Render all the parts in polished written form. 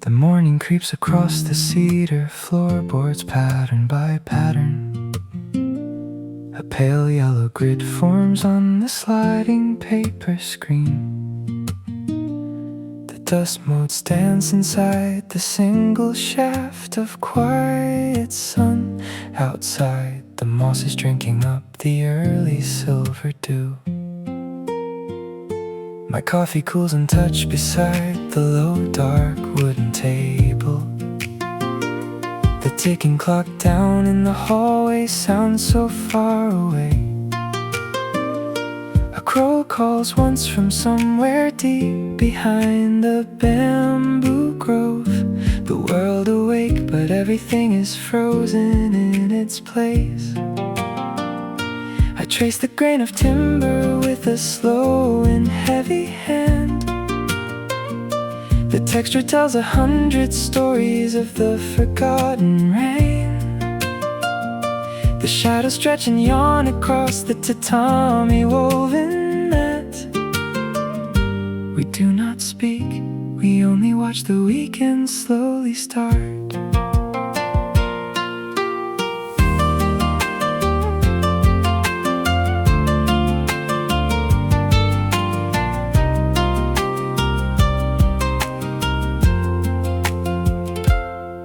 The morning creeps across the cedar floorboards, pattern by pattern. A pale yellow grid forms on the sliding paper screen. The dust mote stands inside the single shaft of quiet sun. Outside, the moss is drinking up the early silver dew. My coffee cools untouched beside the low dark wooden table. The ticking clock down in the hallway sounds so far away. A crow calls once from somewhere deep behind the bamboo grove. The world awake, but everything is frozen in its place. I trace the grain of timber with a slow and heavy hand. The texture tells 100 stories of the forgotten rain. The shadows stretch and yawn across the tatami woven mat. We do not speak, we only watch the weekend slowly start.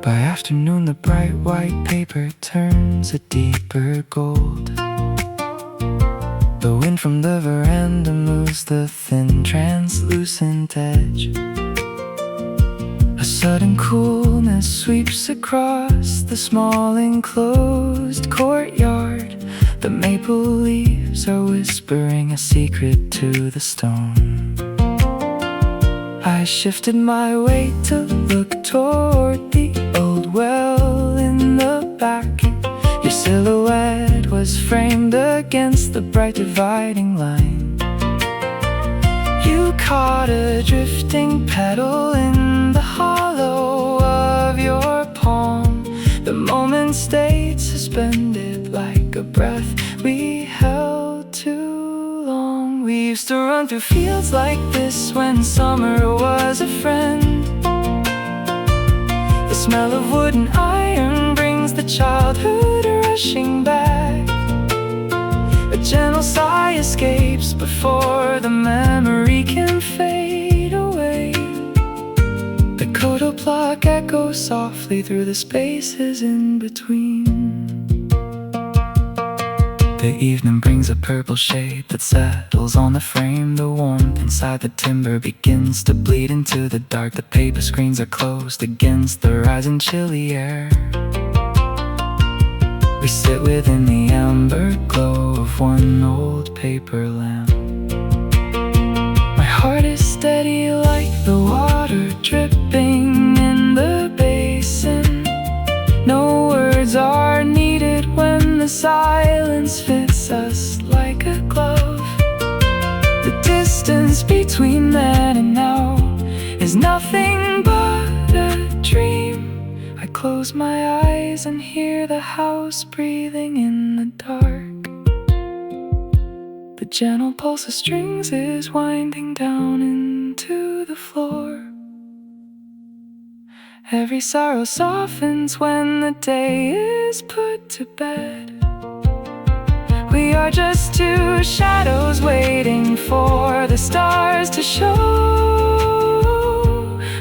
By afternoon, the bright white paper turns a deeper gold. The wind from the veranda moves the thin, translucent edge. A sudden coolness sweeps across the small enclosed courtyard. The maple leaves are whispering a secret to the stone. I shifted my weight to look toward the old well in the back. Your silhouette was framed against the bright dividing line. You caught a drifting petal in the hollow of your palm. The moment stayed suspended like a breath we held too long. We used to run through fields like this when summer was a friend. The smell of wood and iron brings the childhood rushing back. A gentle sigh escapes before the memory can fade away. The Koto clock echoes softly through the spaces in between. The evening brings a purple shade that settles on the frame. The warmth inside the timber begins to bleed into the dark. The paper screens are closed against the rising chilly air. We sit within the amber glow of one old paper lamp. My heart is steady like the water dripping in the basin. No words are needed when the silence fits us like a glove. The distance between then and now is nothing but a dream. I close my eyes and hear the house breathing in the dark. The gentle pulse of strings is winding down into the floor. Every sorrow softens when the day is put to bed. We are just two shadows waiting for the stars to show.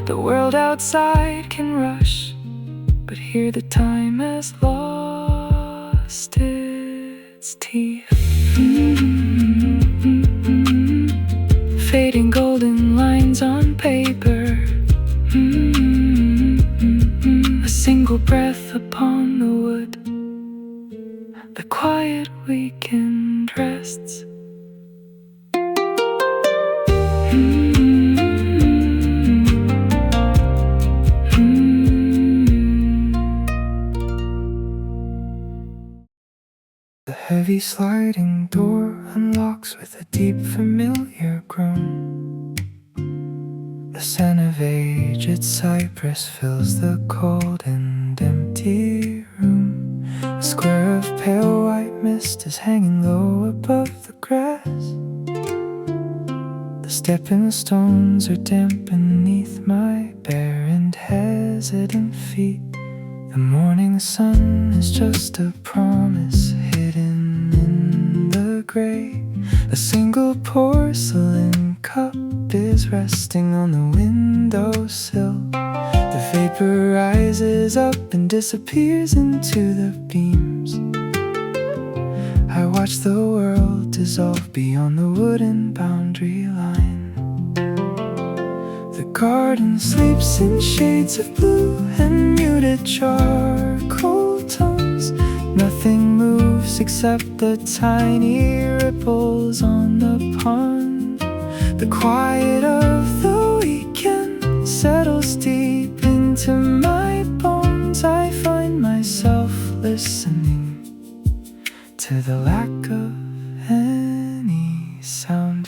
The world outside can rush, but here the time has lost its teeth. Fading golden lines on paper. A single breath upon the wood. The quiet weekend rests. The heavy sliding door unlocks with a deep familiar groan. The scent of aged cypress fills the cold and empty room. A square of pale white mist is hanging low above the grass. The stepping stones are damp beneath my bare and head. resident feet. The morning sun is just a promise hidden in the gray. A single porcelain cup is resting on the windowsill. The vapor rises up and disappears into the beams. I watch the world dissolve beyond the wooden boundary line. The garden sleeps in shades of blue and muted charcoal tones. Nothing moves except the tiny ripples on the pond. The quiet of the weekend settles deep into my bones. I find myself listening to the lack of any sound.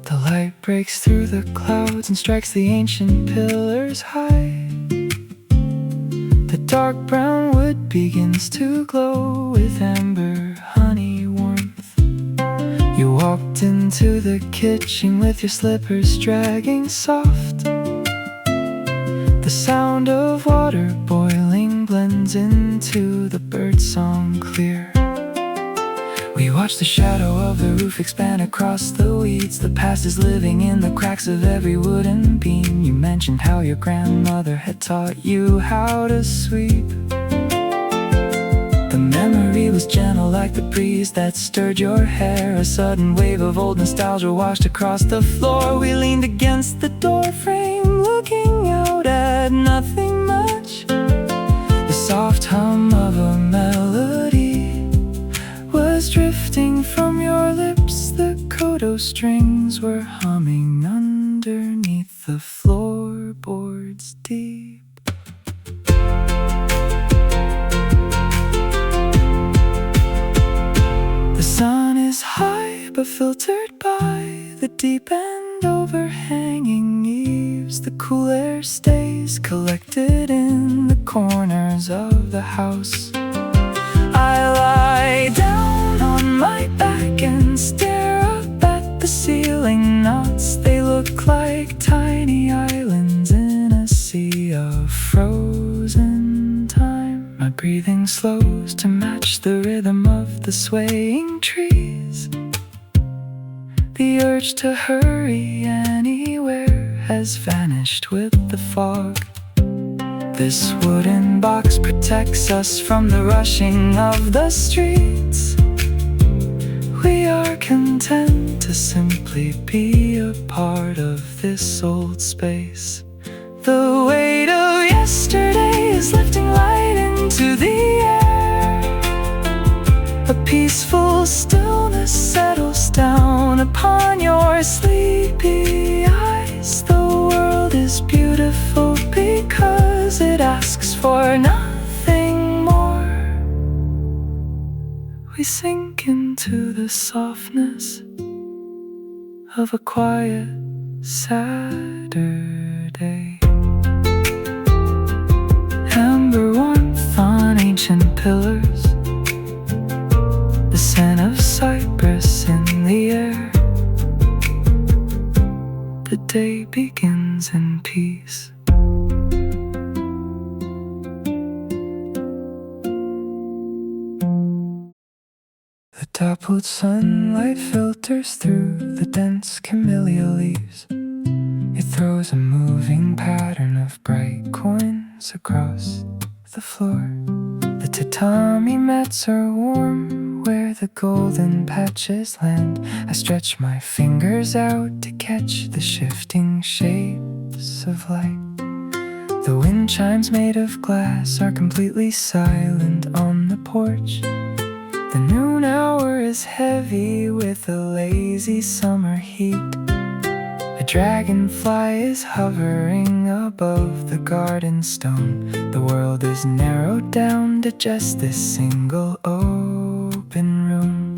The light breaks through the clouds and strikes the ancient pillars high. The dark brown wood begins to glow with amber honey warmth. You walked into the kitchen with your slippers dragging soft. The sound of water boiling blends into the birdsong clear. We watch the shadow of the roof expand across the weeds. The past is living in the cracks of every wooden beam. You mentioned how your grandmother had taught you how to sweep. The memory was gentle like the breeze that stirred your hair. A sudden wave of old nostalgia washed across the floor. We leaned against the doorframe, looking out at nothing much. The soft hum of a melody was drifting from your lips. The Koto strings were humming underneath the floorboards deep. The sun is high but filtered by the deep and overhanging eaves. The cool air stays collected in the corners of the house. I lie down on my back and stare up at the ceiling knots. They look like tiny islands in a sea of frozen time. My breathing slows to match the rhythm of the swaying trees. The urge to hurry anywhere has vanished with the fog. This wooden box protects us from the rushing of the streets. We are content to simply be a part of this old space. The weight of yesterday is lifting light into the air. A peaceful stillness settles down upon your sleepy eyes. The world is beautiful because it asks for nothing more. We sink into the softness of a quiet Saturday. Amber warmth on ancient pillars, the scent of cypress in the air. The day begins in peace. The dappled sunlight filters through the dense camellia leaves. It throws a moving pattern of bright coins across the floor. The tatami mats are warm where the golden patches land. I stretch my fingers out to catch the shifting shapes of light. The wind chimes made of glass are completely silent on the porch. The noon hour is heavy with a lazy summer heat. A dragonfly is hovering above the garden stone. The world is narrowed down to just this single open room.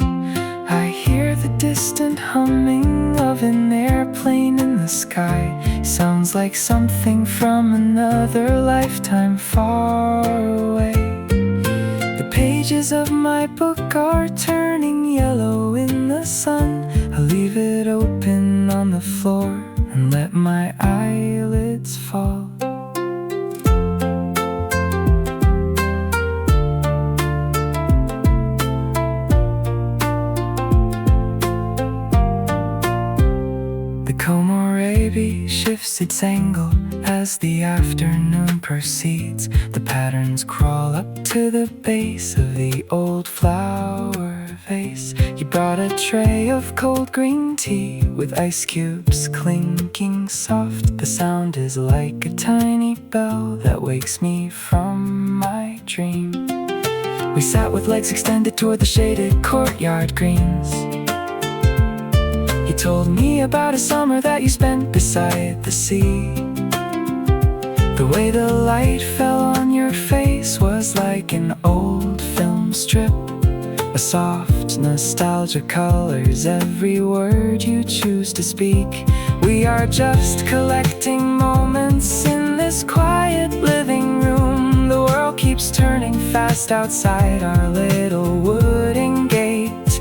I hear the distant humming of an airplane in the sky. Sounds like something from another lifetime far away. The pages of my book are turning yellow in the sun. I leave it open on the floor and let my eyelids fall. The Komorebi shifts its angle as the afternoon proceeds. The patterns crawl up to the base of the old flower vase. You brought a tray of cold green tea with ice cubes clinking soft. The sound is like a tiny bell that wakes me from my dream. We sat with legs extended toward the shaded courtyard greens. You told me about a summer that you spent beside the sea. The way the light fell on your face was like an old film strip. A soft nostalgia colors every word you choose to speak. We are just collecting moments in this quiet living room. The world keeps turning fast outside our little wooden gate,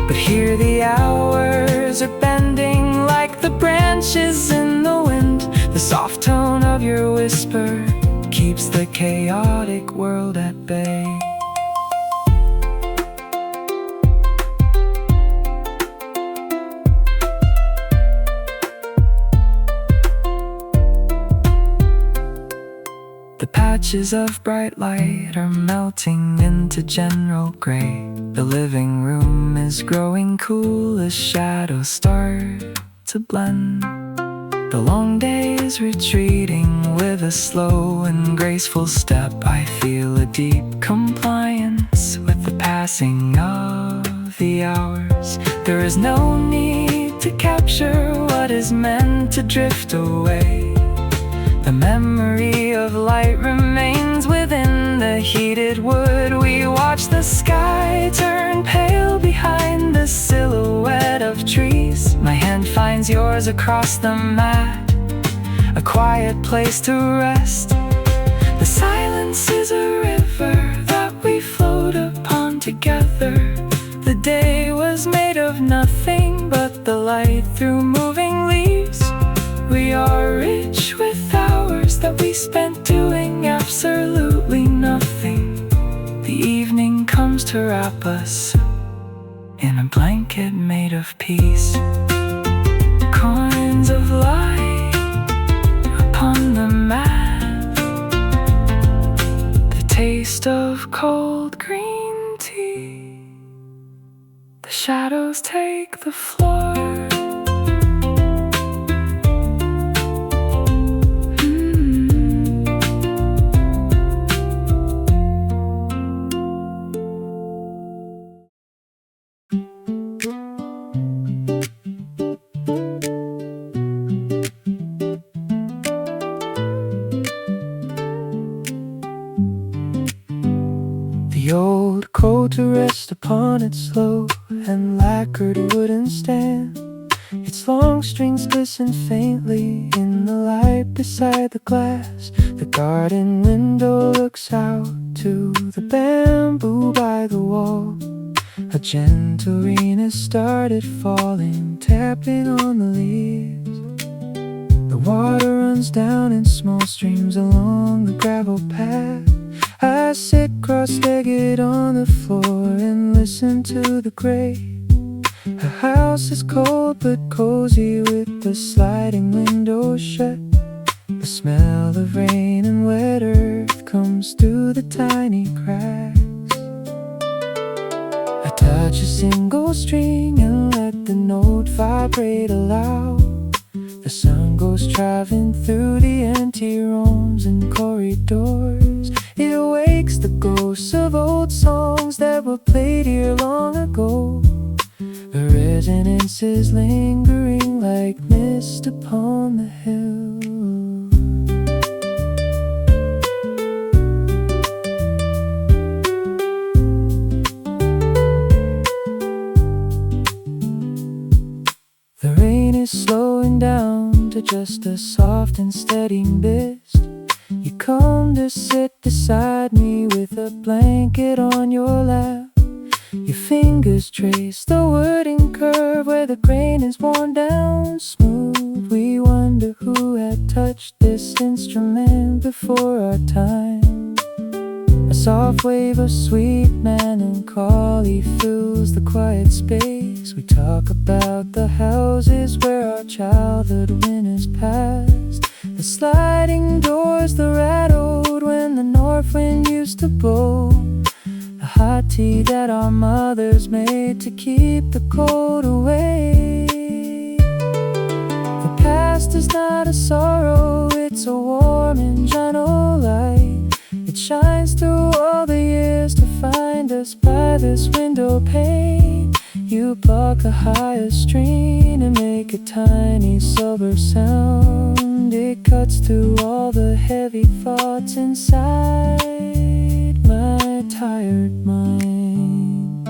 but here the hours are bending like the branches in the wind. The soft tone of your whisper keeps the chaotic world at bay. The patches of bright light are melting into general gray. The living room is growing cool as shadows start to blend. The long day is retreating with a slow and graceful step. I feel a deep compliance with the passing of the hours. There is no need to capture what is meant to drift away. The memory of light remains within the heated wood. We watch the sky turn pale behind the silhouette of trees. My hand finds yours across the mat, a quiet place to rest. The silence is a river that we float upon together. The day was made of nothing but the light through moving leaves. We are rich with hours that we spent doing absolutely nothing. The evening comes to wrap us in a blanket made of peace. Coins of light upon the mat, the taste of cold green tea. The shadows take the floor. The old Koto rests upon its low and lacquered wooden stand. Its long strings glisten faintly in the light beside the glass. The garden window looks out to the bamboo by the wall. A gentle rain has started falling, tapping on the leaves. The water runs down in small streams along the gravel path. I sit cross-legged on the floor and listen to the gray. Her house is cold but cozy with the sliding window shut. The smell of rain and wet earth comes through the tiny cracks. I touch a single string and let the note vibrate aloud. The sun goes traveling through the empty rooms and corridors. It awakes the ghosts of old songs that were played here long ago. The resonance is lingering like mist upon the hill. The rain is slowing down to just a soft and steady mist. You come to sit beside me with a blanket on your lap. Your fingers trace the wording curve where the grain is worn down smooth. We wonder who had touched this instrument before our time. A soft wave of sweet melancholy fills the quiet space. We talk about the houses where our childhood winters passed, the sliding doors that rattled when the north wind used to blow, the hot tea that our mothers made to keep the cold away. The past is not a sorrow, it's a warm and gentle light. It shines through all the years to find us by this window pane. You pluck the highest string and make a tiny silver sound. It cuts through all the heavy thoughts inside my tired mind.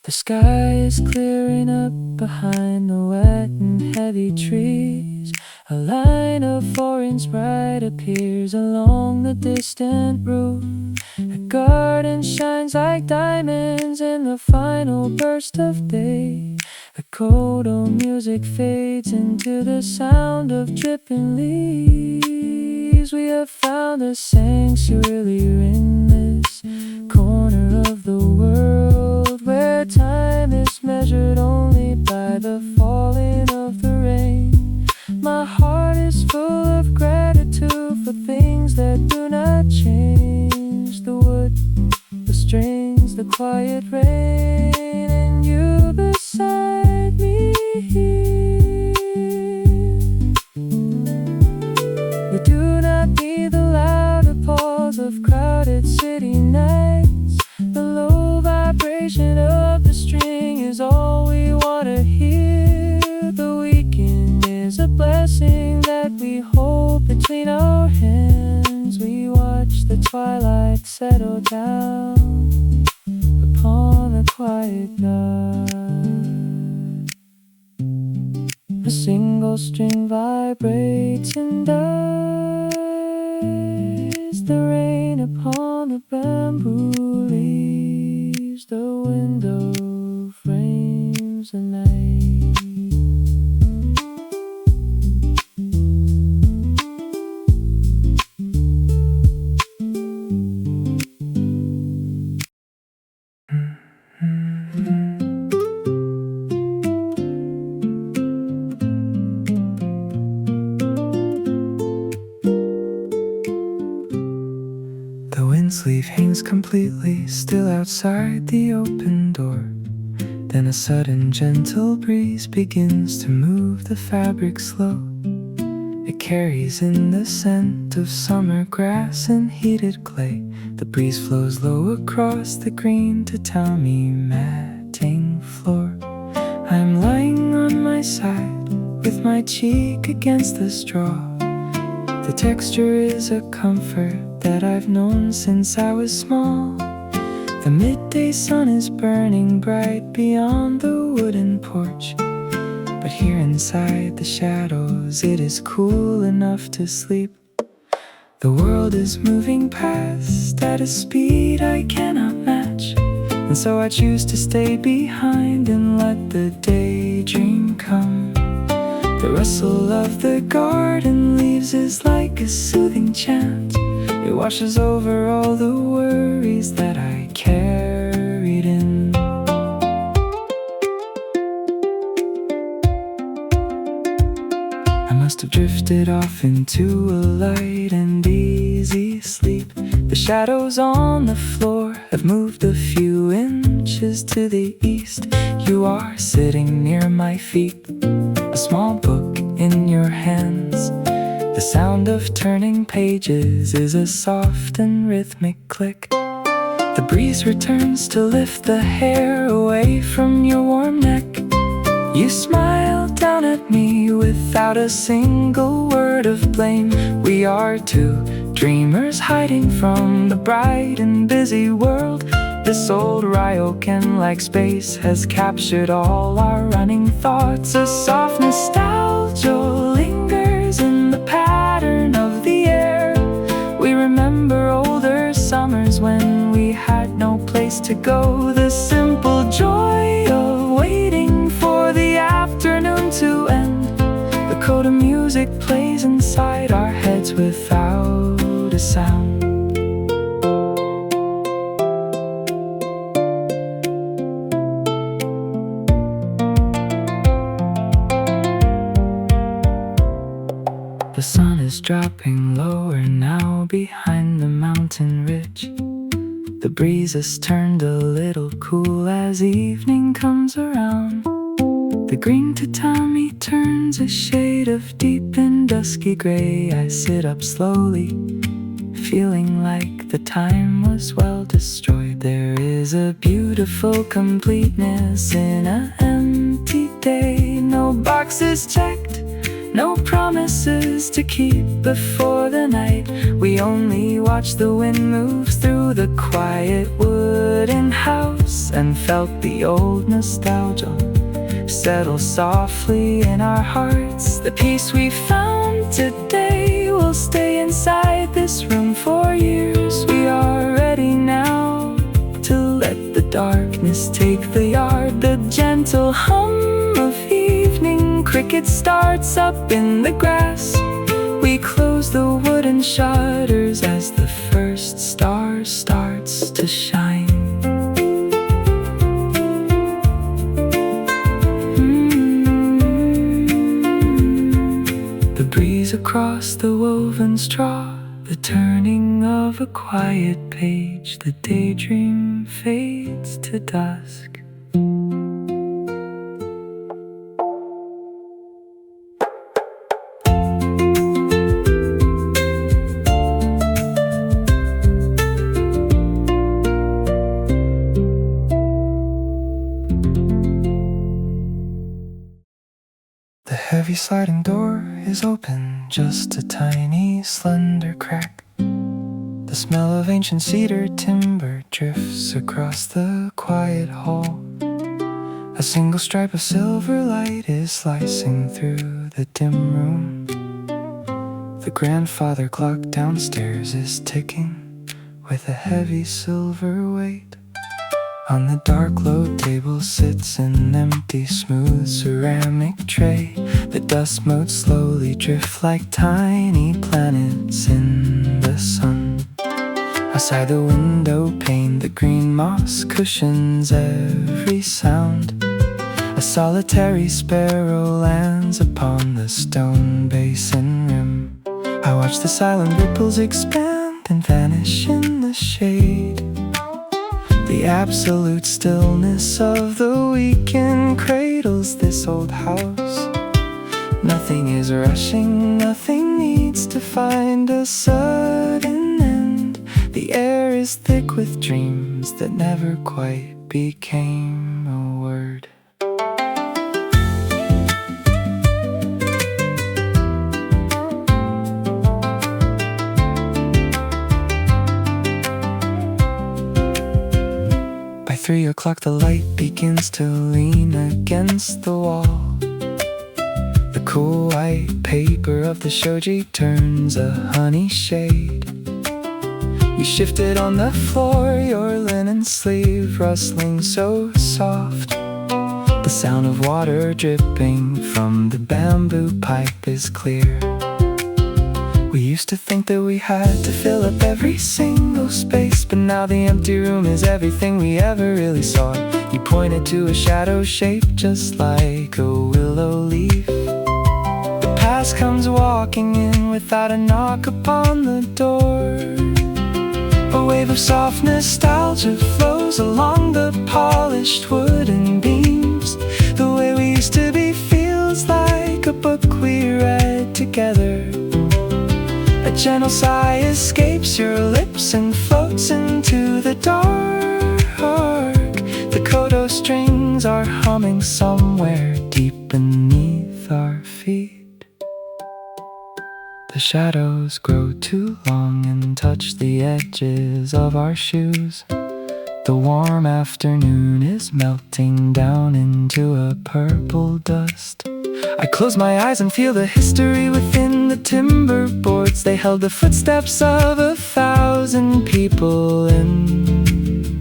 The sky is clearing up behind the wet and heavy trees. A line of orange bright appears along the distant roof. The garden shines like diamonds in the final burst of day. The Koto music fades into the sound of dripping leaves. We have found a sanctuary in this corner of the world, where time is measured only by the falling of the rain. My heart is full of gratitude for things that do not change. The wood, the strings, the quiet rain, and you beside me here. We do not need the loud applause of crowded city nights. The low vibration of the string is all we want to hear. The weekend is a blessing that we hold between our hands. We watch the twilight settle down upon a quiet night. A single string vibrates and dies. The rain upon the bamboo leaves. The window frames the night. The wind sleeve hangs completely still outside the open door. Then a sudden gentle breeze begins to move the fabric slow. It carries in the scent of summer grass and heated clay. The breeze flows low across the green tatami matting floor. I'm lying on my side with my cheek against the straw. The texture is a comfort that I've known since I was small. The midday sun is burning bright beyond the wooden porch, but here inside the shadows it is cool enough to sleep. The world is moving past at a speed I cannot match, and so I choose to stay behind and let the daydream come. The rustle of the garden leaves is like a soothing chant. It washes over all the worries that I carried in. I must have drifted off into a light and easy sleep. The shadows on the floor have moved a few inches to the east. You are sitting near my feet, a small book in your hands. The sound of turning pages is a soft and rhythmic click. The breeze returns to lift the hair away from your warm neck. You smile down at me without a single word of blame. We are two dreamers hiding from the bright and busy world. This old Ryokan like space has captured all our running thoughts. A soft nostalgia lingers in the pattern of the air. We remember older summers when we had no place to go. The simple joy of waiting for the afternoon to end. The Koto music plays inside our heads without a sound. The sun is dropping lower now behind the mountain ridge. The breeze has turned a little cool as evening comes around. The green tatami turns a shade of deep and dusky gray. I sit up slowly, feeling like the time was well destroyed. There is a beautiful completeness in an empty day. No boxes checked, no promises to keep before the night. We only watched the wind move through the quiet wooden house and felt the old nostalgia settle softly in our hearts. The peace we found today will stay inside this room for years. We are ready now to let the darkness take the yard. The gentle hum of evening cricket starts up in the grass. We close the wooden shutters as the first star starts to shine. The breeze across the woven straw, the turning of a quiet page. The daydream fades to dusk. The heavy sliding door is open, just a tiny slender crack. The smell of ancient cedar timber drifts across the quiet hall. A single stripe of silver light is slicing through the dim room. The grandfather clock downstairs is ticking with a heavy silver weight. On the dark low table sits an empty smooth ceramic tray. The dust motes slowly drift like tiny planets in the sun. Outside the window pane, the green moss cushions every sound. A solitary sparrow lands upon the stone basin rim. I watch the silent ripples expand and vanish in the shade. The absolute stillness of the weekend cradles this old house. Nothing is rushing, nothing needs to find a sudden end. The air is thick with dreams that never quite became a word. By 3 o'clock the light begins to lean against the wall. The cool white paper of the Shoji turns a honey shade. You shifted on the floor, your linen sleeve rustling so soft. The sound of water dripping from the bamboo pipe is clear. We used to think that we had to fill up every single space, but now the empty room is everything we ever really saw. You pointed to a shadow shape just like a willow leaf. The past comes walking in without a knock upon the door. A wave of soft nostalgia flows along the polished wooden beams. The way we used to be feels like a book we read together. A gentle sigh escapes your lips and floats into the dark. The Koto strings are humming somewhere deep beneath our feet. The shadows grow too long and touch the edges of our shoes. The warm afternoon is melting down into a purple dust. I close my eyes and feel the history within the timber boards. They held the footsteps of 1,000 people in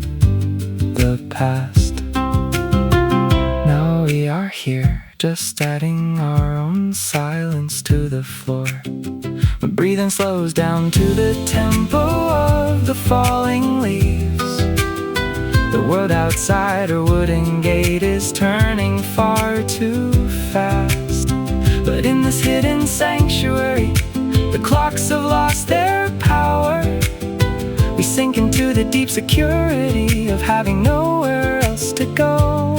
the past. Now we are here, just adding our own silence to the floor. My breathing slows down to the tempo of the falling leaves. The world outside our wooden gate is turning far too fast. But in this hidden sanctuary, the clocks have lost their power. We sink into the deep security of having nowhere else to go.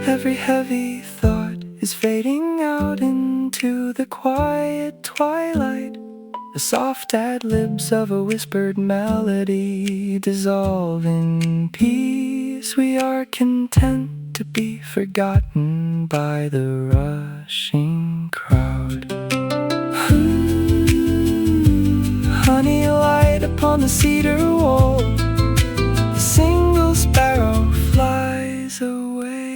Every heavy thought is fading out into the quiet twilight. The soft ad-libs of a whispered melody dissolve in peace. We are content to be forgotten by the rushing crowd. Honey light upon the cedar wall. A single sparrow flies away.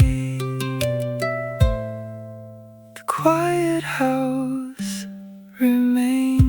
The quiet house remains.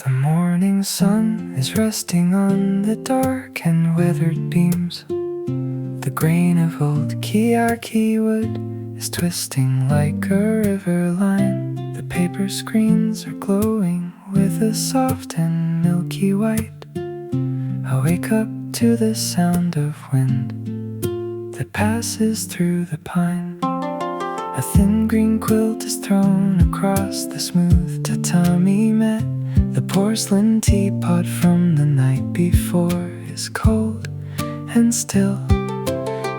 The morning sun is resting on the dark and weathered beams. The grain of old kiyaki wood is twisting like a river line. The paper screens are glowing with a soft and milky white. I wake up to the sound of wind that passes through the pine. A thin green quilt is thrown across the smooth tatami mat. The porcelain teapot from the night before is cold and still.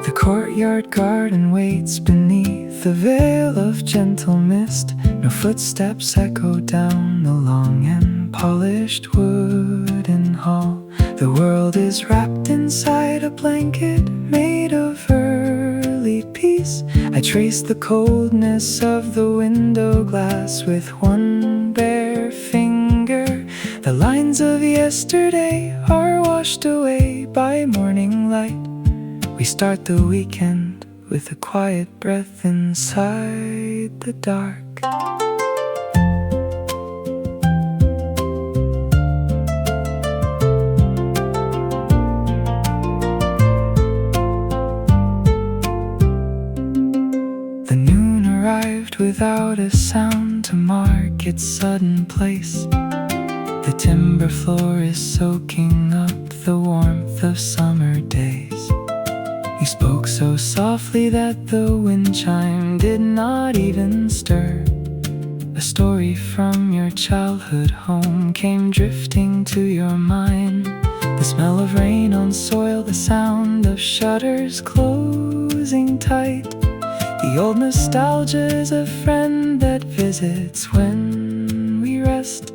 The courtyard garden waits beneath a veil of gentle mist. No footsteps echo down the long and polished wooden hall. The world is wrapped inside a blanket made of early peace. I trace the coldness of the window glass with one bare finger. The lines of yesterday are washed away by morning light. We start the weekend with a quiet breath inside the dark. The noon arrived without a sound to mark its sudden place. The timber floor is soaking up the warmth of summer days. You spoke so softly that the wind chime did not even stir. A story from your childhood home came drifting to your mind. The smell of rain on soil, the sound of shutters closing tight. The old nostalgia is a friend that visits when we rest.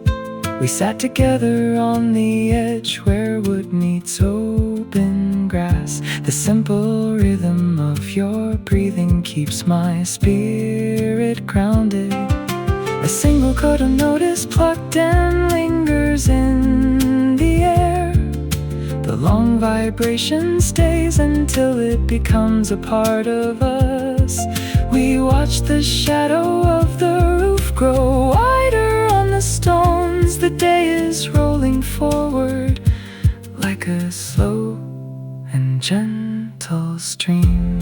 We sat together on the edge where wood meets open grass. The simple rhythm of your breathing keeps my spirit grounded. A single Koto note is plucked and lingers in the air. The long vibration stays until it becomes a part of us. We watch the shadow of the roof grow wider on the stones. The day is rolling forward like a slow and gentle stream.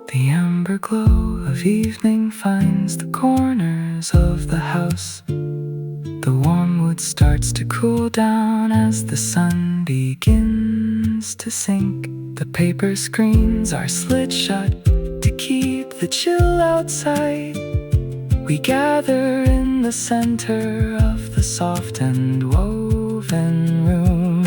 The amber glow of evening finds the corners of the house. The warm wood starts to cool down as the sun begins to sink. The paper screens are slit shut to keep the chill outside. We gather in the center of the soft and woven room.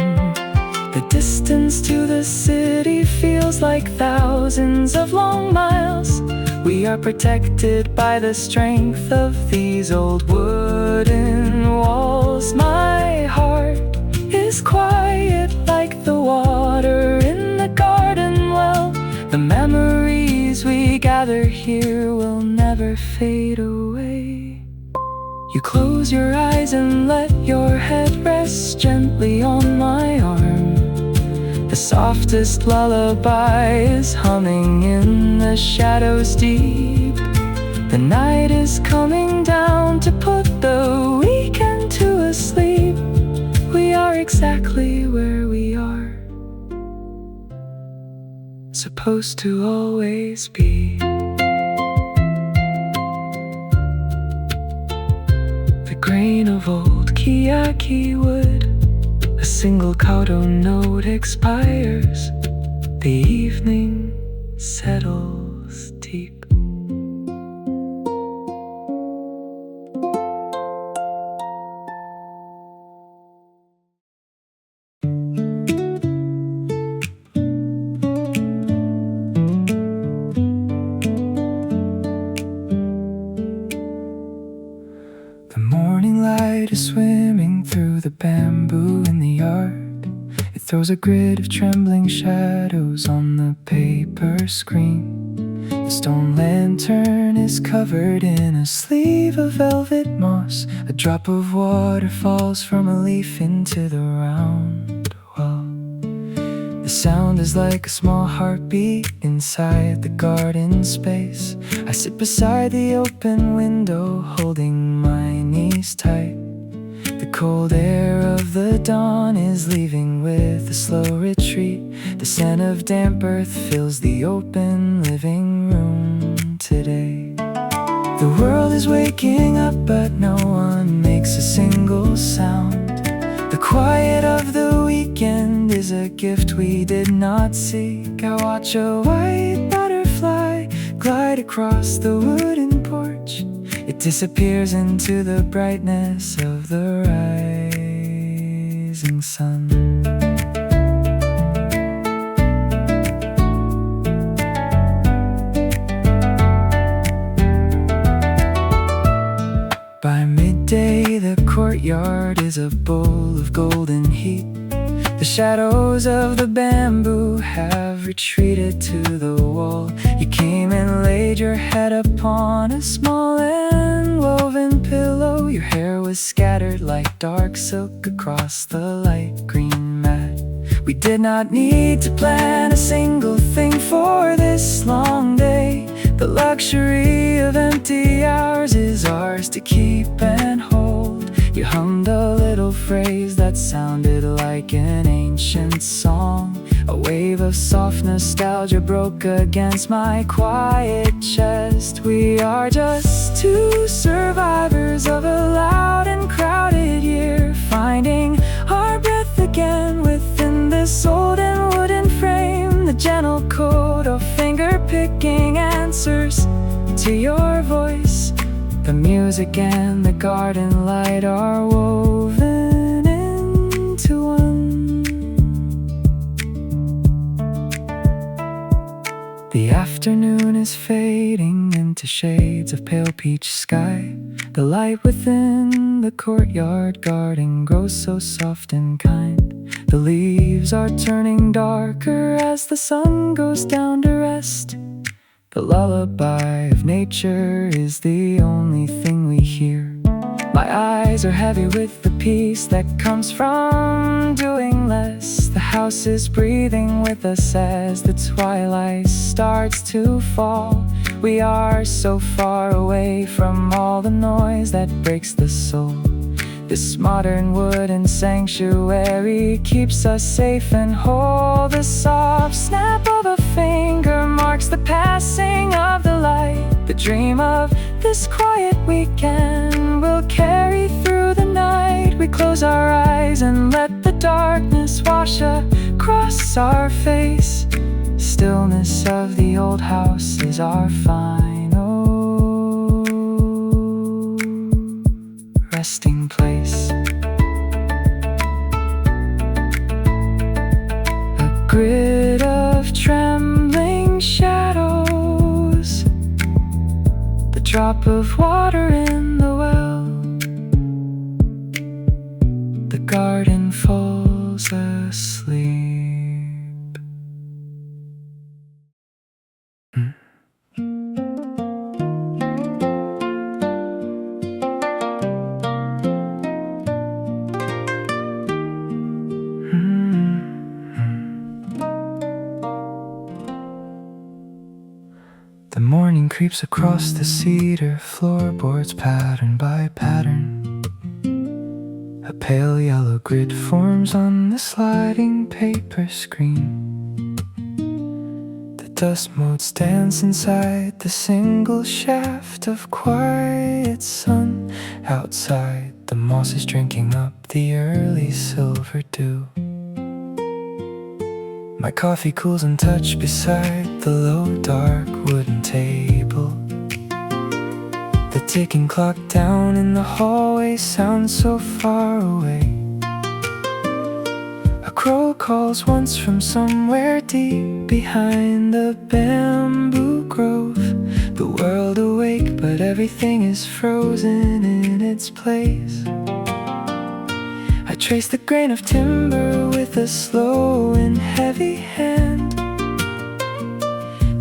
The distance to the city feels like thousands of long miles. We are protected by the strength of these old wooden walls. My heart is quiet like the water in the garden well. The memories we gather here will never fade away. You close your eyes and let your head rest gently on my arm. The softest lullaby is humming in the shadows deep. The night is coming down to put the weekend to a sleep. We are exactly where we are supposed to always be. The grain of old kiyaki wood, a single Koto note expires. The evening settles deep. The morning light is swimming through the bamboo in the yard. It throws a grid of trembling shadows on the paper screen. The stone lantern is covered in a sleeve of velvet moss. A drop of water falls from a leaf into the round well. The sound is like a small heartbeat inside the garden space. I sit beside the open window, holding my knees tight. The cold air of the dawn is leaving with a slow retreat. The scent of damp earth fills the open living room today. The world is waking up, but no one makes a single sound. The quiet of the weekend is a gift we did not seek. I watch a white butterfly glide across the wooden porch. It disappears into the brightness of the rising sun. By midday, the courtyard is a bowl of golden heat. The shadows of the bamboo have retreated to the wall. You came and laid your head upon a small and woven pillow. Your hair was scattered like dark silk across the light green mat. We did not need to plan a single thing for this long day. The luxury of empty hours is ours to keep and hold. You hummed a little phrase that sounded like an ancient song. A wave of soft nostalgia broke against my quiet chest. We are just two survivors of a loud and crowded year, finding our breath again within this old and wooden frame. The gentle Koto finger-picking answers to your voice. The music and the garden light are woven into one. The afternoon is fading into shades of pale peach sky. The light within the courtyard garden grows so soft and kind. The leaves are turning darker as the sun goes down to rest. The lullaby of nature is the only thing we hear. My eyes are heavy with the peace that comes from doing less. The house is breathing with us as the twilight starts to fall. We are so far away from all the noise that breaks the soul. This modern wooden sanctuary keeps us safe and whole. The soft snap of a finger marks the passing of the light. The dream of this quiet weekend will carry through the night. We close our eyes and let the darkness wash across our face. Stillness of the old house is our final resting place. grid of trembling shadows, the drop of water in the well, the garden falls asleep. The morning creeps across the cedar floorboards, pattern by pattern. A pale yellow grid forms on the sliding paper screen. The dust motes dance inside the single shaft of quiet sun. Outside, the moss is drinking up the early silver dew. My coffee cools untouched beside the low, dark wooden table. The ticking clock down in the hallway sounds so far away. A crow calls once from somewhere deep behind the bamboo grove. The world awake, but everything is frozen in its place. I trace the grain of timber with a slow and heavy hand.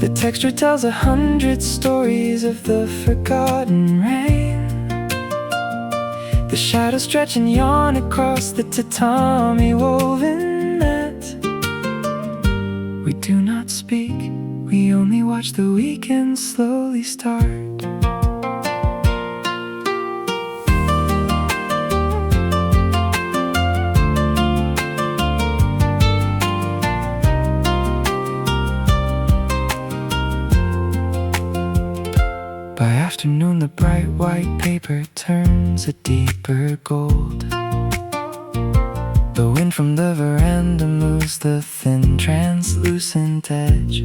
The texture tells 100 stories of the forgotten rain. The shadows stretch and yawn across the tatami woven net. We do not speak, we only watch the weekend slowly start. By afternoon, the bright white paper turns a deeper gold. The wind from the veranda moves the thin, translucent edge.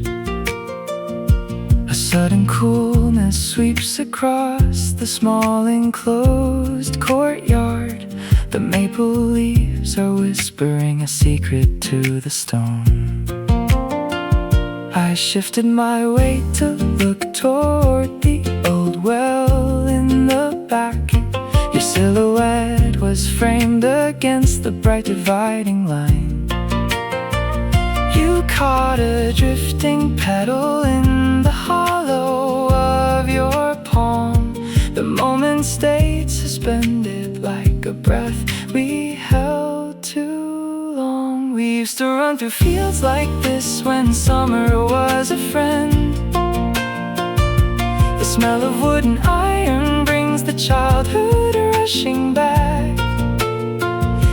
A sudden coolness sweeps across the small enclosed courtyard. The maple leaves are whispering a secret to the stone. I shifted my weight to look toward the old well in the back. Your silhouette was framed against the bright dividing line. You caught a drifting petal in the hollow of your palm. The moment stayed suspended like a breath we held too long. We used to run through fields like this when summer was a friend. The smell of wood and iron brings the childhood rushing back.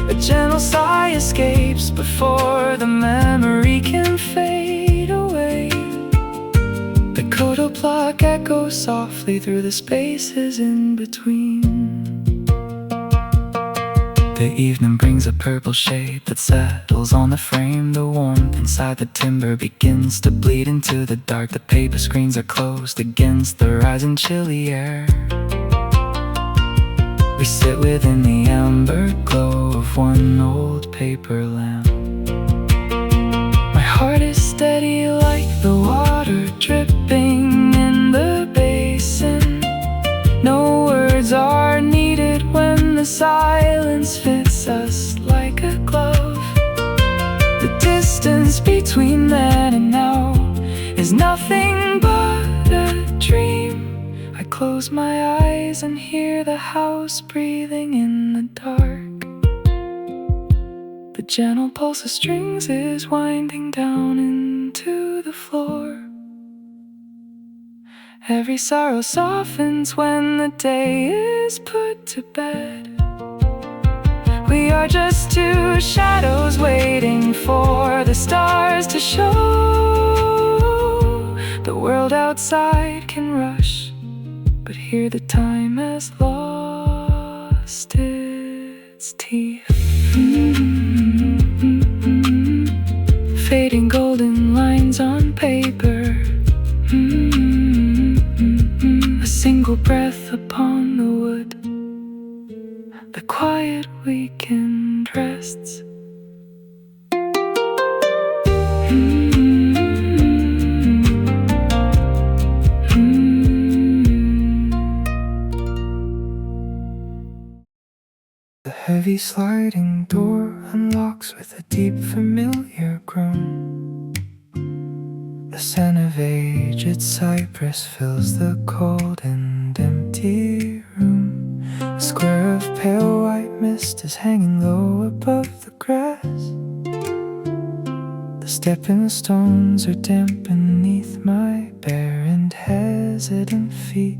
A gentle sigh escapes before the memory can fade away. The Koto clock echoes softly through the spaces in between. The evening brings a purple shade that settles on the frame. The warmth inside the timber begins to bleed into the dark. The paper screens are closed against the rising chilly air. We sit within the amber glow of one old paper lamp. My heart is steady like the water dripping in the basin. No words are needed when the silence fits us like a glove. The distance between then and now is nothing but a dream. I close my eyes and hear the house breathing in the dark. The gentle pulse of strings is winding down into the floor. Every sorrow softens when the day is put to bed. We are just two shadows waiting for the stars to show. The world outside can rush, but here the time has lost its teeth. Fading golden lines on paper. A single breath upon the wood. The quiet weekend rests. The heavy sliding door unlocks with a deep familiar groan. The scent of aged cypress fills the cold and empty room. A square of pale white mist is hanging low above the grass. The stepping stones are damp beneath my bare and hesitant feet.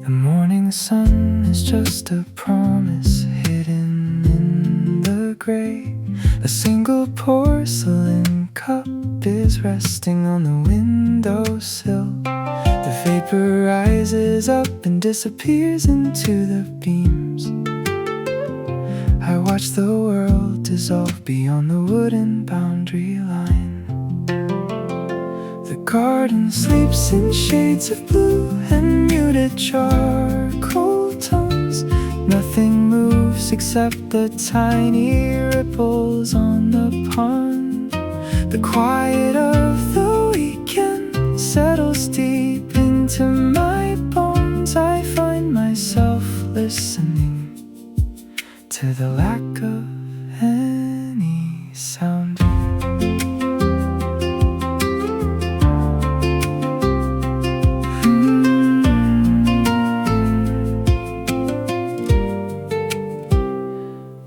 The morning sun is just a promise hidden in the gray. A single porcelain cup is resting on the windowsill. The vapor rises up and disappears into the beams. I watch the world dissolve beyond the wooden boundary line. The garden sleeps in shades of blue and muted charcoal tones. Nothing moves except the tiny ripples on the pond. The quiet of the weekend settles deep into my bones. I find myself listening to the lack of any sound.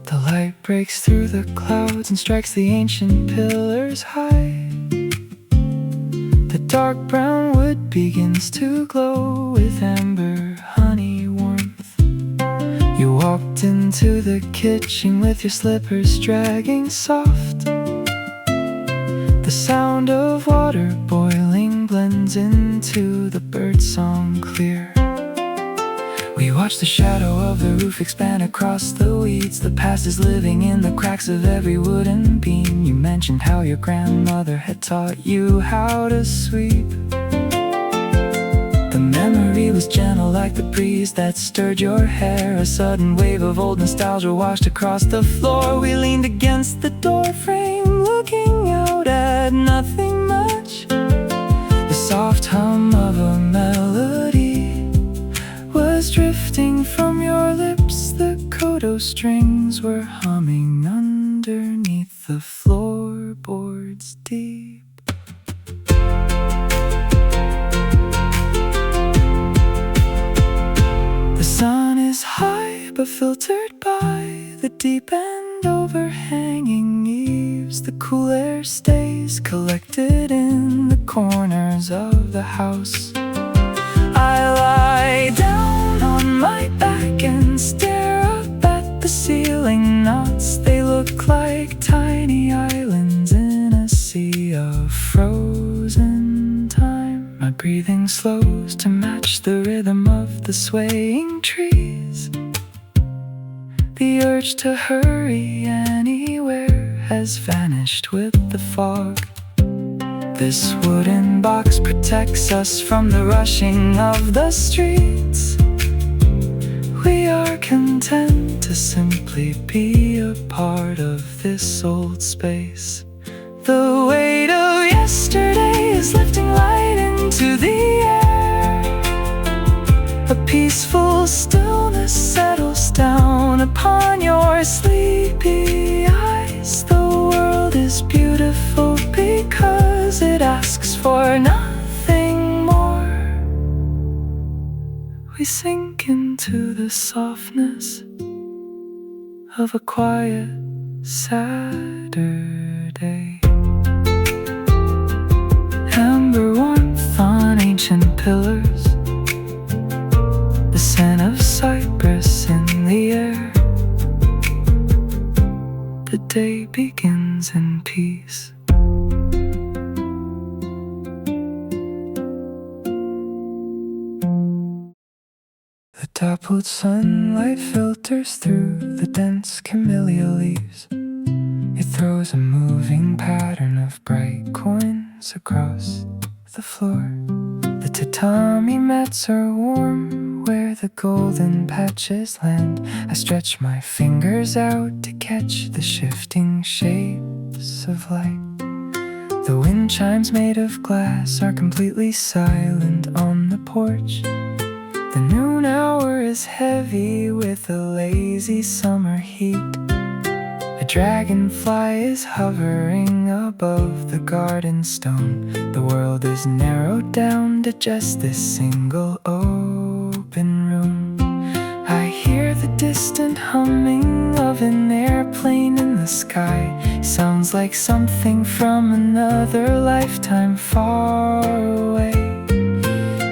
The light breaks through the clouds and strikes the ancient pillars high. The dark brown wood begins to glow with amber honey warmth. You walked into the kitchen with your slippers dragging soft. The sound of water boiling blends into the birdsong clear. We watch the shadow of the roof expand across the weeds. The past is living in the cracks of every wooden beam. You mentioned how your grandmother had taught you how to sweep. The memory was gentle like the breeze that stirred your hair. A sudden wave of old nostalgia washed across the floor. We leaned against the door frame, looking out at nothing much. The soft hum of a melody was drifting from your lips. The Koto strings were humming underneath the floorboards deep. The sun is high but filtered by the deep and overhanging eaves. The cool air stays collected in the corners of the house. I lie down on my back and stare up at the ceiling knots. They look like tiny islands in a sea of frozen time. My breathing slows to match the rhythm of the swaying trees. The urge to hurry anywhere has vanished with the fog. This wooden box protects us from the rushing of the streets. We are content to simply be a part of this old space. The weight of yesterday is lifting light into the air. A peaceful stillness settles down upon your sleepy eyes. The world is beautiful because it asks for nothing more. We sink into the softness of a quiet Saturday. Amber warmth on ancient pillars, the scent of cypress in the air. The day begins in peace. The dappled sunlight filters through the dense camellia leaves. It throws a moving pattern of bright coins across the floor. The tatami mats are warm where the golden patches land. I stretch my fingers out to catch the shifting shapes of light. The wind chimes made of glass are completely silent on the porch. The noon hour is heavy with a lazy summer heat. A dragonfly is hovering above the garden stone. The world is narrowed down to just this single open room. I hear the distant humming of an airplane in the sky. Sounds like something from another lifetime far away.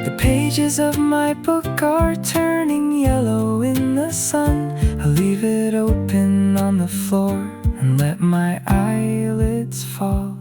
The pages of my book are turning yellow in the sun. I leave it open on the floor and let my eyelids fall.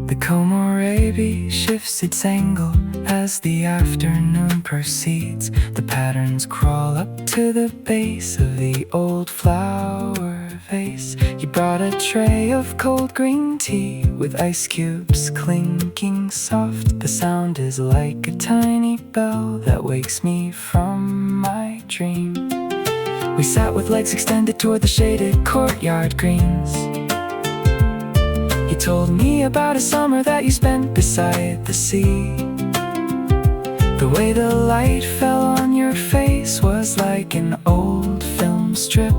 The Komorebi shifts its angle as the afternoon proceeds. The patterns crawl up to the base of the old flower vase. You brought a tray of cold green tea with ice cubes clinking soft. The sound is like a tiny bell that wakes me from my dream. We sat with legs extended toward the shaded courtyard greens. You told me about a summer that you spent beside the sea. The way the light fell on your face was like an old film strip.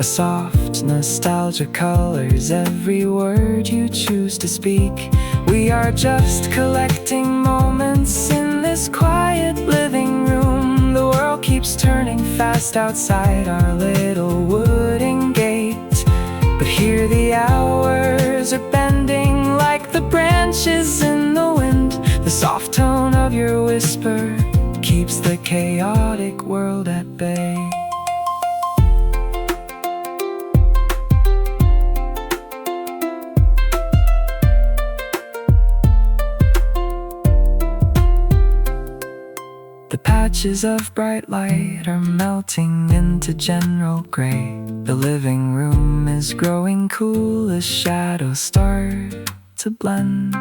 A soft nostalgia colors every word you choose to speak. We are just collecting moments in this quiet living room. The world keeps turning fast outside our little wooden gate. But here the hours are bending like the branches in the wind. The soft tone of your whisper keeps the chaotic world at bay. The patches of bright light are melting into general gray. The living room is growing cool as shadows start to blend.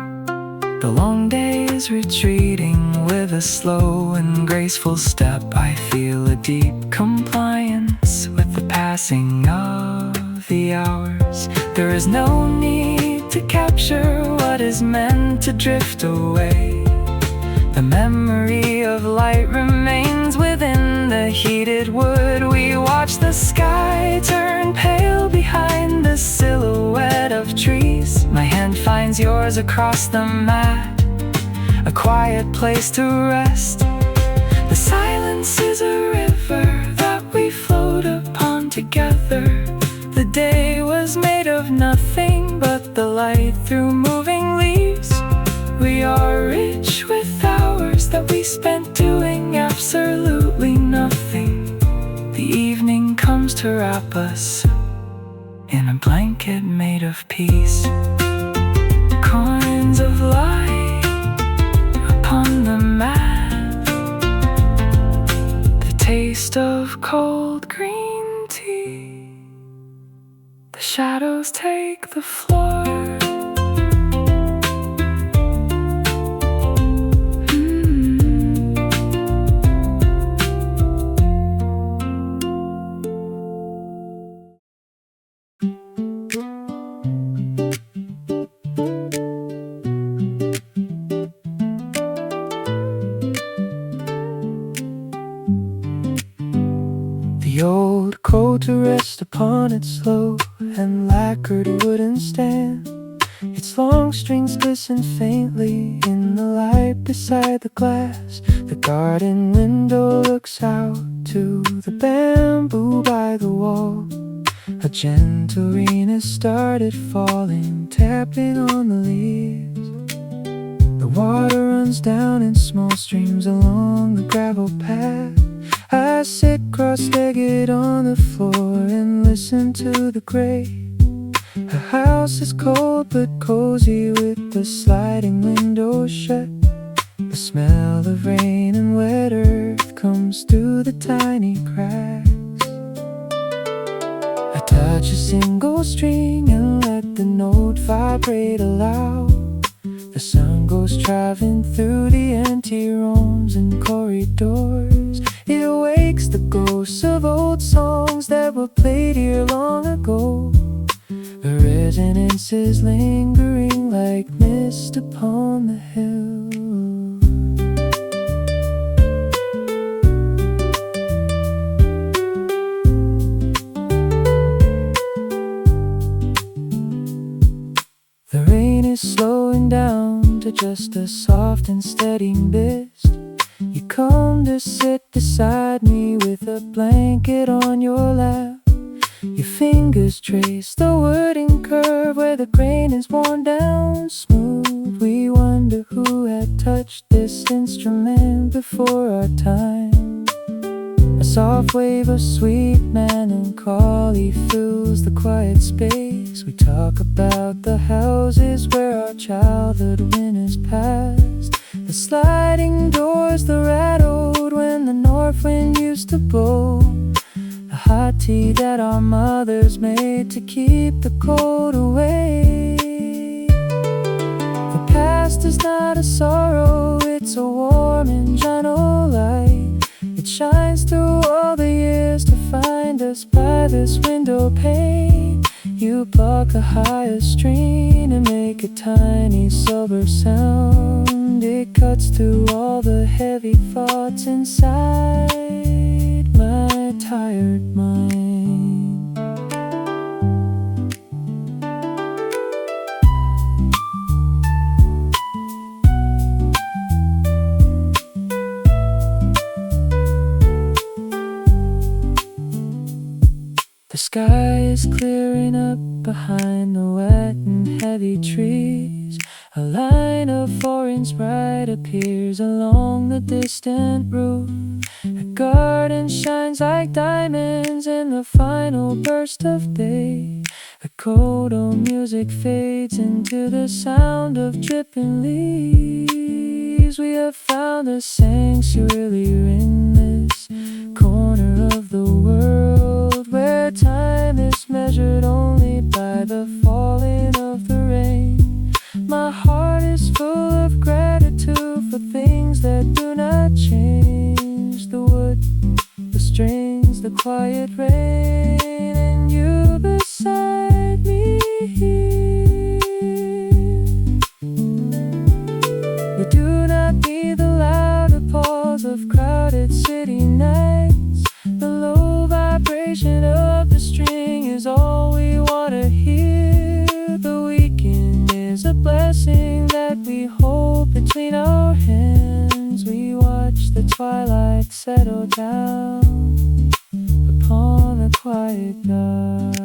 The long day is retreating with a slow and graceful step. I feel a deep compliance with the passing of the hours. There is no need to capture what is meant to drift away. The memory of light remains within the heated wood. We watch the sky turn pale behind the silhouette of trees. My hand finds yours across the mat, a quiet place to rest. The silence is a river that we float upon together. The day was made of nothing but the light through moving leaves. We are rich with hours that we spent doing absolutely nothing. The evening comes to wrap us in a blanket made of peace. Coins of light upon the mat, the taste of cold green tea. The shadows take the floor. The old Koto rests upon its low and lacquered wooden stand. Its long strings glisten faintly in the light beside the glass. The garden window looks out to the bamboo by the wall. A gentle rain has started falling, tapping on the leaves. The water runs down in small streams along the gravel path. I sit cross-legged on the floor and listen to the gray. The house is cold but cozy with the sliding window shut. The smell of rain and wet earth comes through the tiny cracks. I touch a single string and let the note vibrate aloud. The sun goes traveling through the empty rooms and corridors. It wakes the ghosts of old songs that were played here long ago. The resonance is lingering like mist upon the hill. The rain is slowing down to just a soft and steady mist. You come to sit beside me with a blanket on your lap. Your fingers trace the wording curve where the grain is worn down smooth. We wonder who had touched this instrument before our time. A soft wave of sweet melancholy fills the quiet space. We talk about the houses where our childhood winters passed, the sliding doors that rattled when the north wind used to blow, the hot tea that our mothers made to keep the cold away. The past is not a sorrow, it's a warm and gentle light. It shines through all the years to find us by this window pane. You block the highest string and make a tiny silver sound. It cuts through all the heavy thoughts inside my tired mind. The sky is clearing up behind the wet and heavy trees. A line of orange bright appears along the distant roof. The garden shines like diamonds in the final burst of day. The Koto music fades into the sound of dripping leaves. We have found a sanctuary in this corner of the world, where time is measured only by the falling of the rain. My heart is full of gratitude for things that do not change. The wood, the strings, the quiet rain, and you beside me here. We do not need the loud applause of crowded city nights. The low vibration of the string is all we want to hear. The weekend is a blessing that we hold between our hands. We watch the twilight settle down upon the quiet night.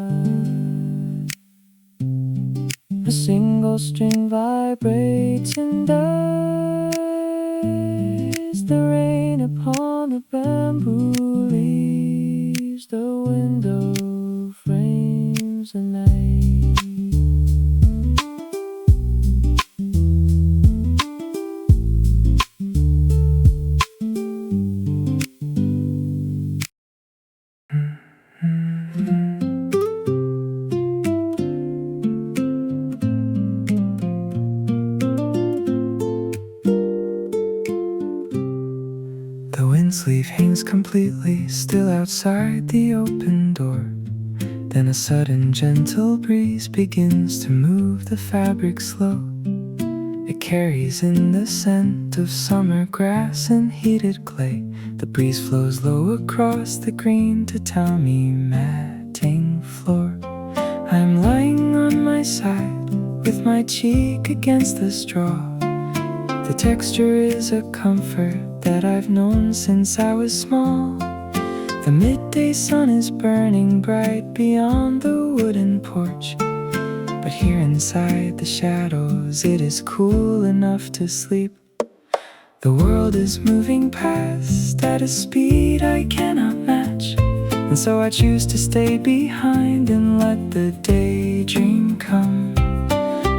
A single string vibrates and dies. The rain upon the bamboo leaves. The window frames the night. The wind sleeve hangs completely still outside the open door. Then a sudden gentle breeze begins to move the fabric slow. It carries in the scent of summer grass and heated clay. The breeze flows low across the green tatami matting floor. I'm lying on my side with my cheek against the straw. The texture is a comfort that I've known since I was small. The midday sun is burning bright beyond the wooden porch, but here inside the shadows it is cool enough to sleep. The world is moving past at a speed I cannot match, and so I choose to stay behind and let the daydream come.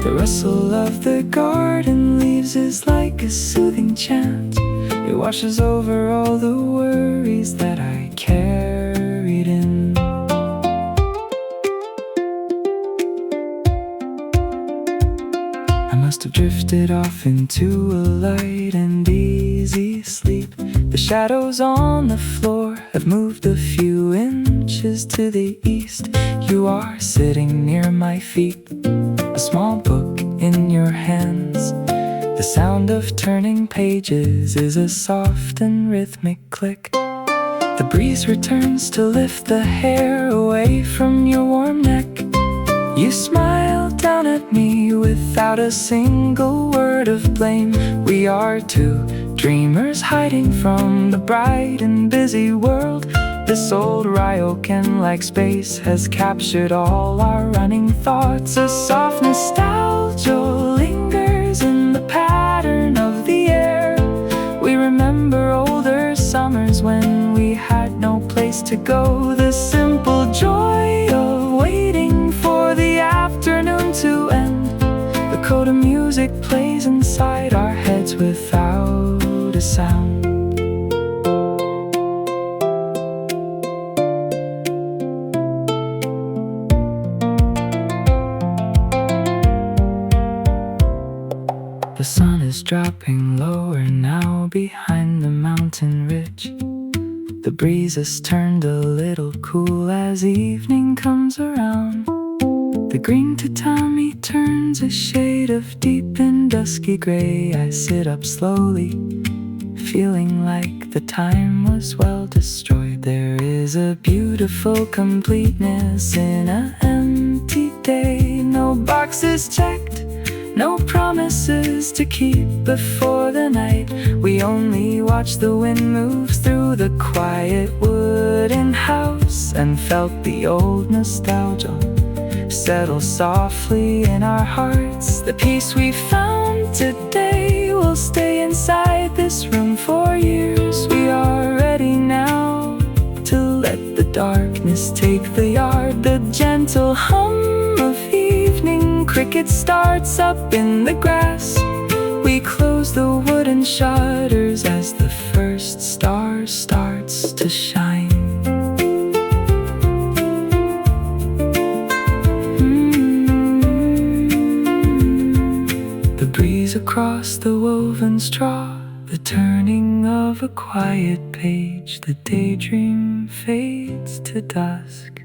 The rustle of the garden leaves is like a soothing chant. It washes over all the worries that I carried in. I must have drifted off into a light and easy sleep. The shadows on the floor have moved a few inches to the east. You are sitting near my feet, a small book in your hands. The sound of turning pages is a soft and rhythmic click. The breeze returns to lift the hair away from your warm neck. You smile down at me without a single word of blame. We are two dreamers hiding from the bright and busy world. This old Ryokan-like space has captured all our running thoughts. A soft nostalgia lingers in the pattern of the air. We remember older summers when we had no place to go. The simple joy of waiting for the afternoon to end. The Koto music plays inside our heads without a sound. The sun is dropping lower now behind the mountain ridge. The breeze has turned a little cool as evening comes around. The green tatami turns a shade of deep and dusky gray. I sit up slowly, feeling like the time was well destroyed. There is a beautiful completeness in an empty day. No boxes checked, no promises to keep before the night. We only watched the wind move through the quiet wooden house and felt the old nostalgia settle softly in our hearts. The peace we found today will stay inside this room for years. We are ready now to let the darkness take the yard. The gentle hum of evening cricket starts up in the grass. We close the wooden shutters as the first star starts to shine. The breeze across the woven straw, the turning of a quiet page. The daydream fades to dusk.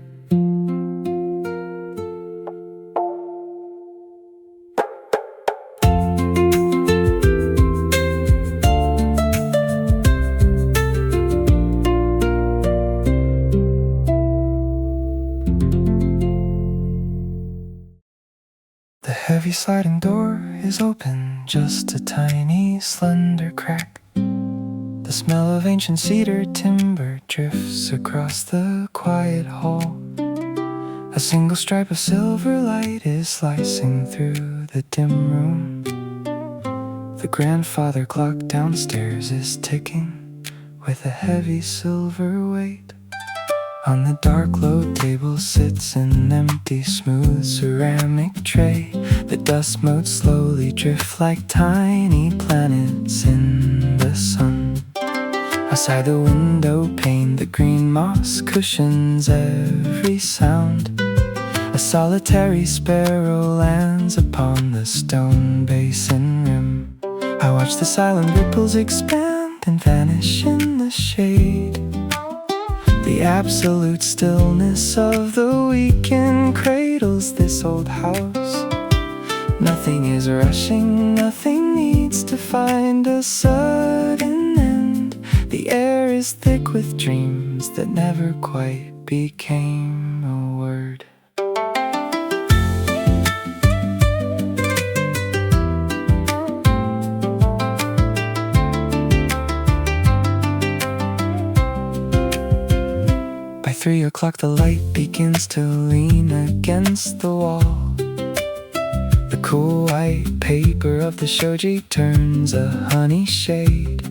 The heavy sliding door is open, just a tiny slender crack. The smell of ancient cedar timber drifts across the quiet hall. A single stripe of silver light is slicing through the dim room. The grandfather clock downstairs is ticking with a heavy silver weight. On the dark low table sits an empty smooth ceramic tray. The dust motes slowly drift like tiny planets in the sun. Outside the window pane, the green moss cushions every sound. A solitary sparrow lands upon the stone basin rim. I watch the silent ripples expand and vanish in the shade. The absolute stillness of the weekend cradles this old house. Nothing is rushing, nothing needs to find a sudden end. The air is thick with dreams that never quite became a word. By 3 o'clock the light begins to lean against the wall. The cool white paper of the Shoji turns a honey shade.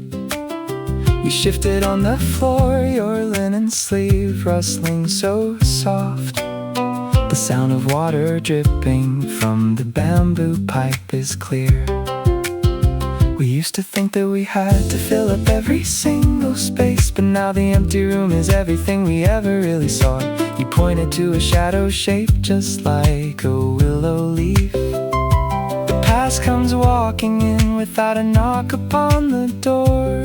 You shifted on the floor, your linen sleeve rustling so soft. The sound of water dripping from the bamboo pipe is clear. We used to think that we had to fill up every single space, but now the empty room is everything we ever really saw. You pointed to a shadow shape just like a willow leaf. The past comes walking in without a knock upon the door.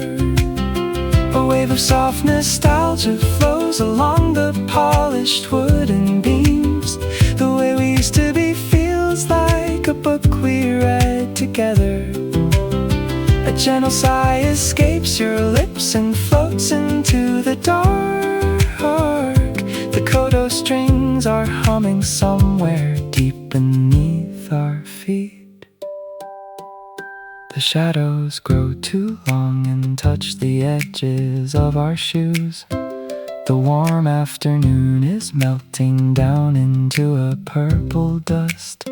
A wave of soft nostalgia flows along the polished wooden beams. The way we used to be feels like a book we read together. A gentle sigh escapes your lips and floats into the dark. The Koto strings are humming somewhere deep beneath our feet. The shadows grow too long and touch the edges of our shoes. The warm afternoon is melting down into a purple dust.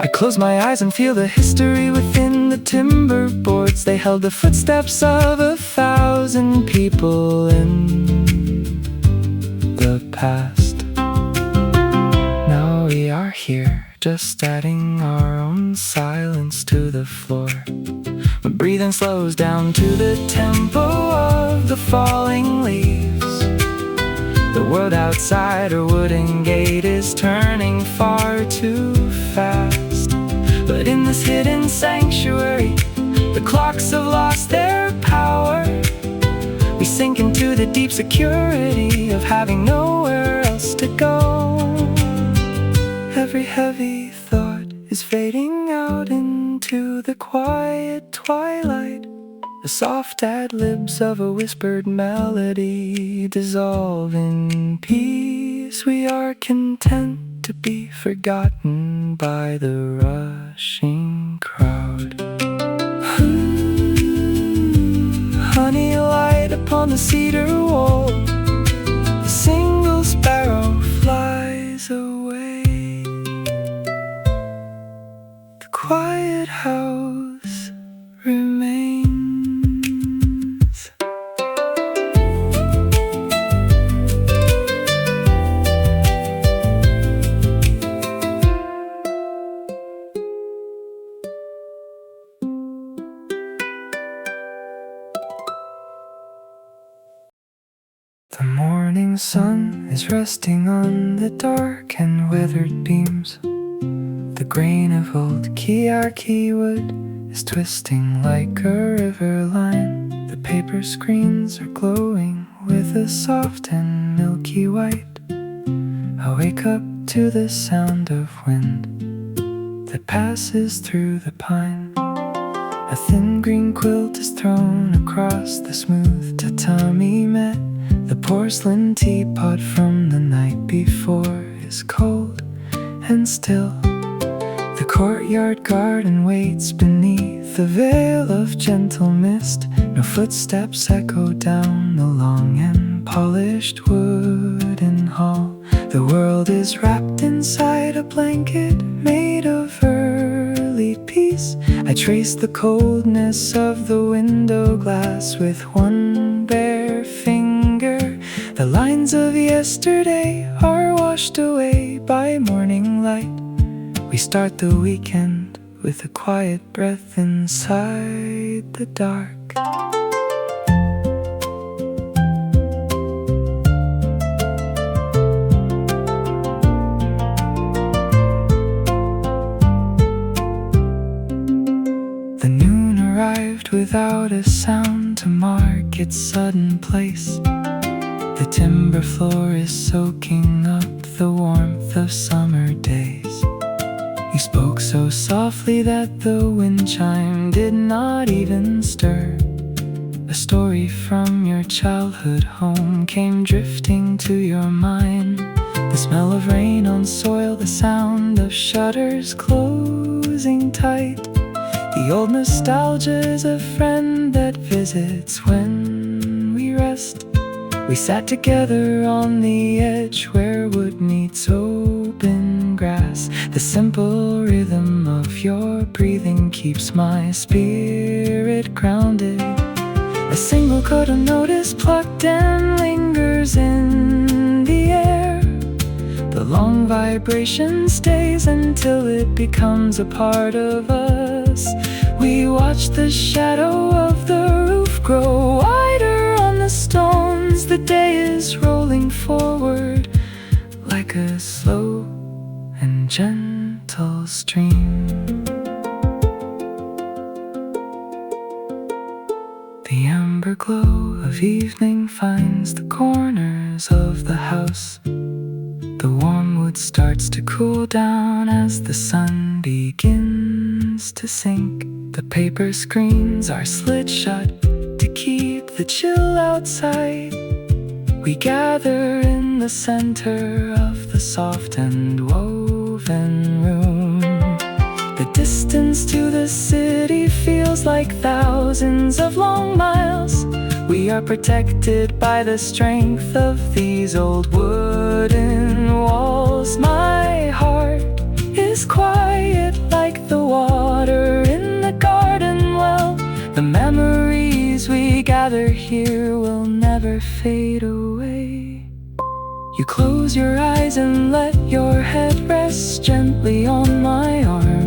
I close my eyes and feel the history within the timber boards. They held the footsteps of 1,000 people in the past. Now we are here, just adding our own silence to the floor. My breathing slows down to the tempo of the falling leaves. The world outside our wooden gate is turning far too fast. But in this hidden sanctuary, the clocks have lost their power. We sink into the deep security of having nowhere else to go. Every heavy thought is fading out into the quiet twilight. The soft ad-libs of a whispered melody dissolve in peace. We are content to be forgotten by the rushing crowd. Honey light upon the cedar wall. A single sparrow flies away. The quiet house remains. The morning sun is resting on the dark and weathered beams. The grain of old kiyaki wood is twisting like a river line. The paper screens are glowing with a soft and milky white. I wake up to the sound of wind that passes through the pine. A thin green quilt is thrown across the smooth tatami mat. The porcelain teapot from the night before is cold and still. The courtyard garden waits beneath a veil of gentle mist. No footsteps echo down the long and polished wooden hall. The world is wrapped inside a blanket made of early peace. I trace the coldness of the window glass with one bare finger. The lines of yesterday are washed away by morning light. We start the weekend with a quiet breath inside the dark. The noon arrived without a sound to mark its sudden place. The timber floor is soaking up the warmth of summer days. You spoke so softly that the wind chime did not even stir. A story from your childhood home came drifting to your mind. The smell of rain on soil, the sound of shutters closing tight. The old nostalgia is a friend that visits when we rest. We sat together on the edge where wood meets open grass. The simple rhythm of your breathing keeps my spirit grounded. A single Koto note is plucked and lingers in the air. The long vibration stays until it becomes a part of us. We watch the shadow of the roof grow wider on the stones. The day is rolling forward like a slow and gentle stream. The amber glow of of evening finds the corners of the house. The warm wood starts to cool down as the sun begins to sink. The paper screens are slit shut to keep the chill outside. We gather in the center of the soft and woven room. The distance to the city feels like thousands of long miles. We are protected by the strength of these old wooden walls. My heart is quiet like the water in the garden well. The memories we gather here will never fade away. You close your eyes and let your head rest gently on my arm.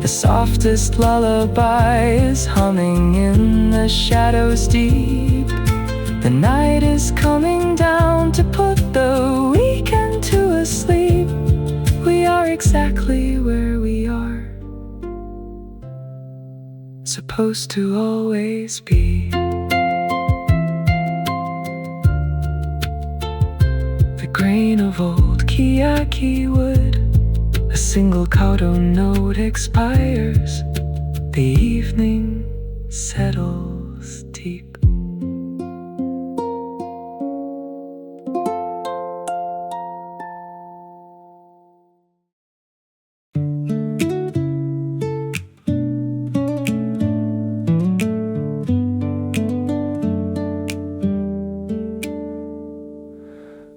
The softest lullaby is humming in the shadows deep. The night is coming down to put the weekend to a sleep. We are exactly where we are supposed to always be. The grain of old kiyaki wood, a single Koto note expires. The evening settles deep.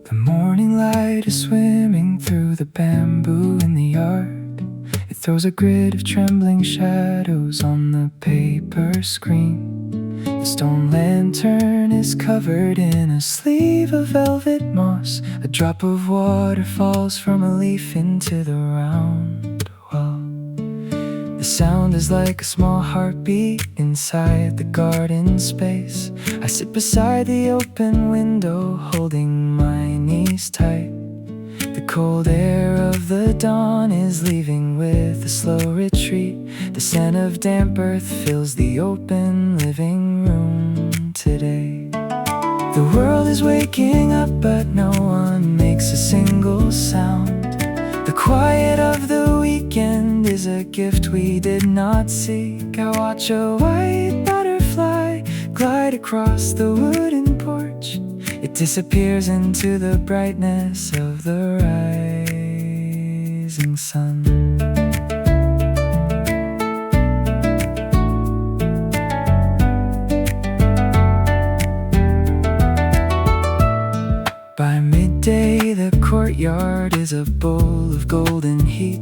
The morning light is swimming through the bamboo in the yard. It throws a grid of trembling shadows on the paper screen. The stone lantern is covered in a sleeve of velvet moss. A drop of water falls from a leaf into the round well. The sound is like a small heartbeat inside the garden space. I sit beside the open window, holding my knees tight. The cold air of the dawn is leaving with a slow retreat. The scent of damp earth fills the open living room today. The world is waking up, but no one makes a single sound. The quiet of the weekend is a gift we did not seek. I watch a white butterfly glide across the wooden porch. It disappears into the brightness of the rising sun. By midday, the courtyard is a bowl of golden heat.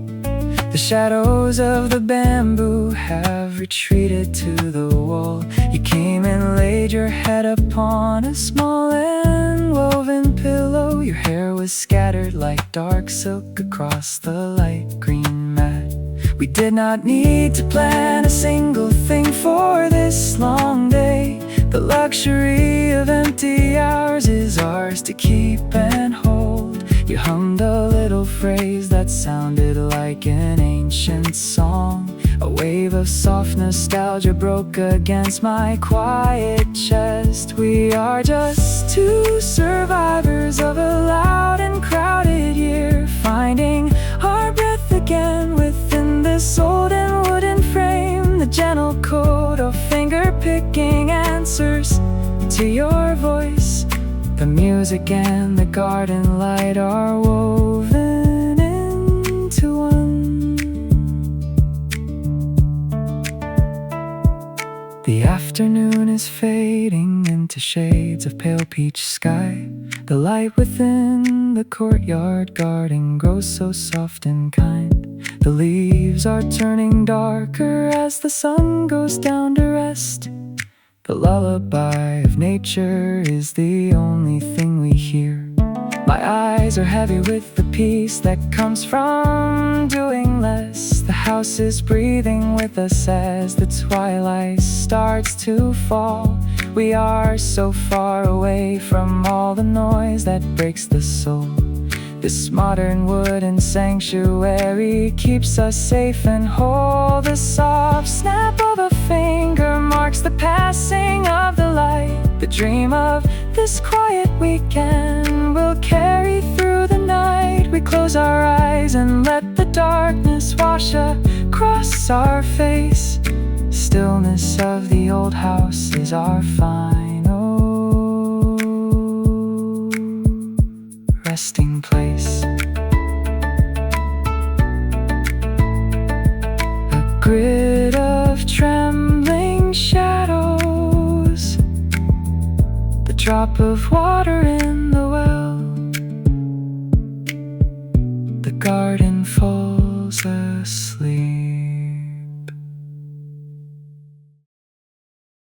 The shadows of the bamboo have retreated to the wall. You came and laid your head upon a small and woven pillow. Your hair was scattered like dark silk across the light green mat. We did not need to plan a single thing for this long day. The luxury of empty hours is ours to keep and hold. You hummed a little phrase that sounded like an ancient song. A wave of soft nostalgia broke against my quiet chest. We are just two survivors of a loud and crowded year, finding our breath again within this old and wooden frame. The gentle Koto finger-picking answers to your voice. The music and the garden light are woven into one. The afternoon is fading into shades of pale peach sky. The light within the courtyard garden grows so soft and kind. The leaves are turning darker as the sun goes down to rest. The lullaby of nature is the only thing we hear. My eyes are heavy with the peace that comes from doing less. The house is breathing with us as the twilight starts to fall. We are so far away from all the noise that breaks the soul. This modern wooden sanctuary keeps us safe and whole. The soft snap of a finger marks the passing of the light. The dream of this quiet weekend will carry through the night. We close our eyes and let the darkness wash across our face. Stillness of the old house is our final resting place. A grid of trembling shadows, the drop of water in the well, the garden